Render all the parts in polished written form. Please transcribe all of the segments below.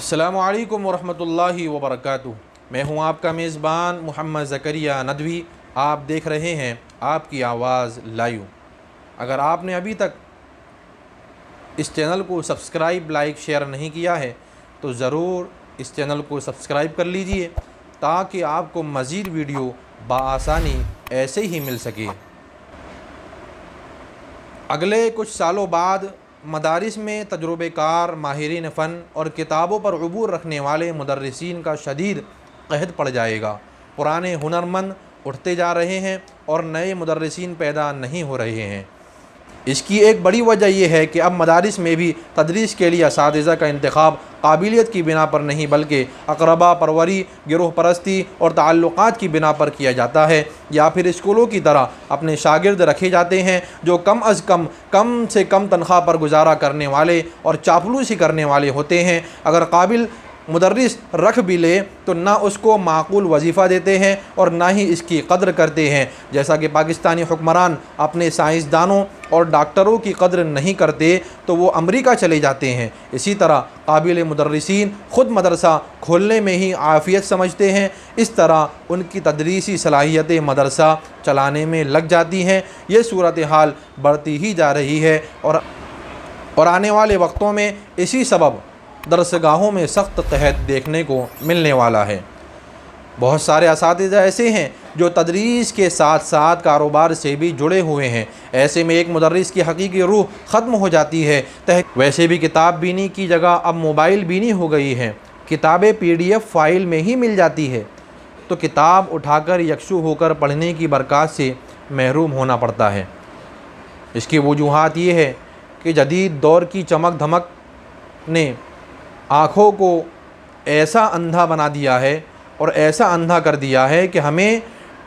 अस्सलामु अलैकुम वरहमतुल्लाहि वबरकातुहू। मैं हूं आपका मेज़बान मोहम्मद ज़करिया नदवी। आप देख रहे हैं आपकी आवाज़ लाइव। अगर आपने अभी तक इस चैनल को सब्सक्राइब, लाइक, शेयर नहीं किया है तो ज़रूर इस चैनल को सब्सक्राइब कर लीजिए ताकि आपको मज़ीद वीडियो बआसानी ऐसे ही मिल सके। अगले कुछ सालों बाद मदारिस में तजुर्बेकार, माहिरीन फ़न और किताबों पर अबूर रखने वाले मुदर्रिसीन का शदीद कहद पड़ जाएगा। पुराने हुनरमंद उठते जा रहे हैं और नए मुदर्रिसीन पैदा नहीं हो रहे हैं। इसकी एक बड़ी वजह यह है कि अब मदारिस में भी तदरीस के लिए असातिज़ा का इंतखाब काबिलियत की बिना पर नहीं बल्कि अक़रबा परवरी, गिरोह परस्ती और ताल्लुक़ात की बिना पर किया जाता है, या फिर स्कूलों की तरह अपने शागिर्द रखे जाते हैं जो कम अज़ कम से कम तनख्वाह पर गुजारा करने वाले और चापलूसी करने वाले होते हैं। अगर काबिल मुदर्रिस रख भी ले तो ना उसको माकूल वजीफ़ा देते हैं और ना ही इसकी कदर करते हैं। जैसा कि पाकिस्तानी हुक्मरान अपने साइंसदानों और डॉक्टरों की कदर नहीं करते तो वो अमेरिका चले जाते हैं, इसी तरह काबिल मुदर्रिसीन ख़ुद मदरसा खोलने में ही आफ़ियत समझते हैं। इस तरह उनकी तदरीसी सलाहियतें मदरसा चलाने में लग जाती हैं। ये सूरत हाल बढ़ती ही जा रही है और आने वाले वक्तों में इसी सबब दरसगाहों में सख्त कहत देखने को मिलने वाला है। बहुत सारे असातिज़ा ऐसे हैं जो तदरीस के साथ साथ कारोबार से भी जुड़े हुए हैं। ऐसे में एक मुदर्रिस की हकीकी रूह ख़त्म हो जाती है। वैसे भी किताब बीनी की जगह अब मोबाइल बीनी हो गई है। किताबें PDF फ़ाइल में ही मिल जाती है तो किताब उठाकर यकसू होकर पढ़ने की बरक़ात से महरूम होना पड़ता है। इसकी वजूहात ये है कि जदीद दौर की चमक धमक ने आँखों को ऐसा अंधा बना दिया है और ऐसा अंधा कर दिया है कि हमें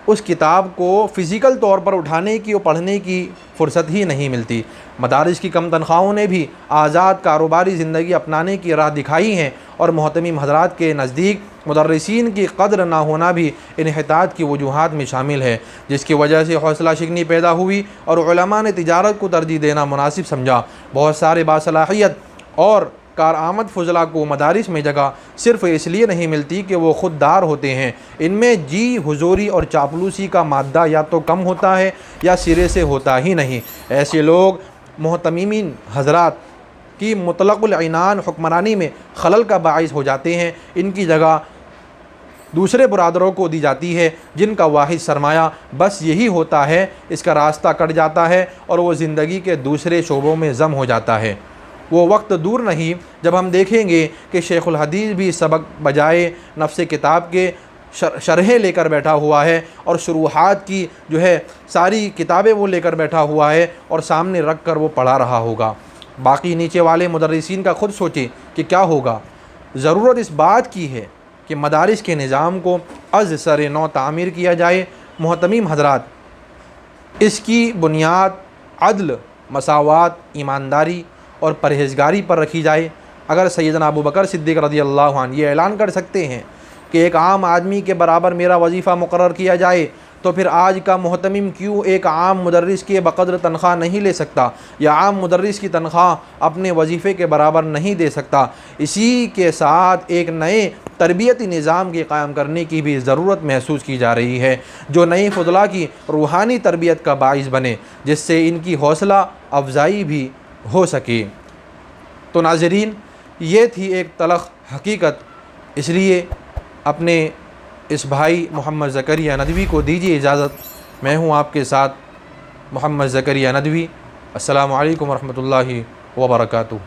उस किताब को फ़िज़िकल तौर पर उठाने की और पढ़ने की फ़ुर्सत ही नहीं मिलती। मदारिस की कम तनख्वाहों ने भी आज़ाद कारोबारी ज़िंदगी अपनाने की राह दिखाई है और मोहतमिम हज़रात के नज़दीक मुदर्रिसीन की कदर ना होना भी इन्हितात की वजूहात में शामिल है, जिसकी वजह से हौसला शिकनी पैदा हुई और उलमा ने तिजारत को तरजीह देना मुनासिब समझा। बहुत सारे बासलाहियत और कारआमद फजला को मदारिस में जगह सिर्फ़ इसलिए नहीं मिलती कि वो ख़ुददार होते हैं। इनमें जी हुजूरी और चापलूसी का मादा या तो कम होता है या सिरे से होता ही नहीं। ऐसे लोग मोहतमीमीन हज़रात की मुतलक़ुल इनान हुक्मरानी में खलल का बाइस हो जाते हैं। इनकी जगह दूसरे बरादरों को दी जाती है जिनका वाहिद सरमाया बस यही होता है। इसका रास्ता कट जाता है और वो ज़िंदगी के दूसरे शोबों में ज़म हो जाता है। वो वक्त दूर नहीं जब हम देखेंगे कि शेखुल हदीस भी सबक बजाए नफ्स किताब के शरहें लेकर बैठा हुआ है और शुरूहात की जो है सारी किताबें वो लेकर बैठा हुआ है और सामने रख कर वो पढ़ा रहा होगा। बाकी नीचे वाले मुदर्रिसीन का खुद सोचे कि क्या होगा। ज़रूरत इस बात की है कि मदारिस के निज़ाम को अज़ सर नौ तामीर किया जाए। मोहतमीम हज़रात, इसकी बुनियाद अदल, मसावात, ईमानदारी और परहेज़गारी पर रखी जाए। अगर सैयदना अबू बकर सिद्दीक़ रज़ियल्लाहु अन्हु ये ऐलान कर सकते हैं कि एक आम आदमी के बराबर मेरा वजीफ़ा मुकर्रर किया जाए तो फिर आज का मोहतमिम क्यों एक आम मुदर्रिस के बक़द्र तनख्वाह नहीं ले सकता या आम मुदर्रिस की तनख्वाह अपने वजीफ़े के बराबर नहीं दे सकता। इसी के साथ एक नए तरबियती निज़ाम के क़ायम करने की भी ज़रूरत महसूस की जा रही है जो नई फजला की रूहानी तरबियत का बाइस बने, जिससे इनकी हौसला अफजाई भी हो सके। तो नाज़रीन, ये थी एक तलख़ हकीकत, इसलिए अपने इस भाई मोहम्मद ज़करिया नदवी को दीजिए इजाज़त। मैं हूँ आपके साथ मोहम्मद ज़करिया नदवी। अस्सलामु अलैकुम वरहमतुल्लाहि वबरकातुहू।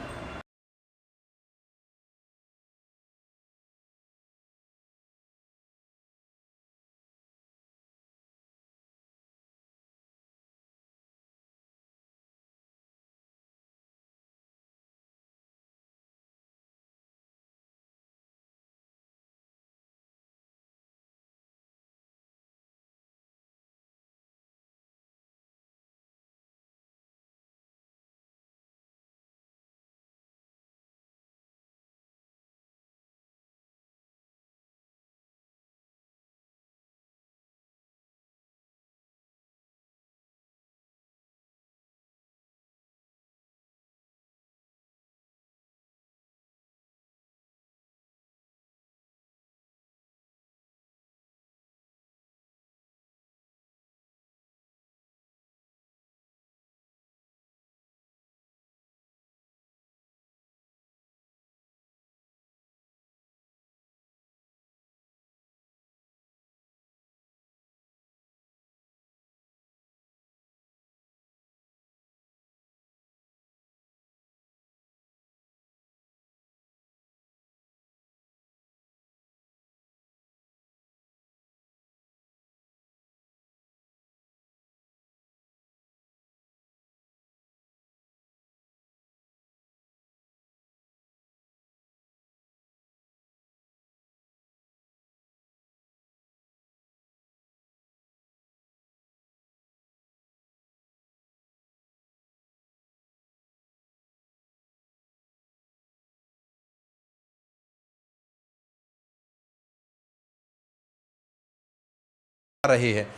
रहे हैं।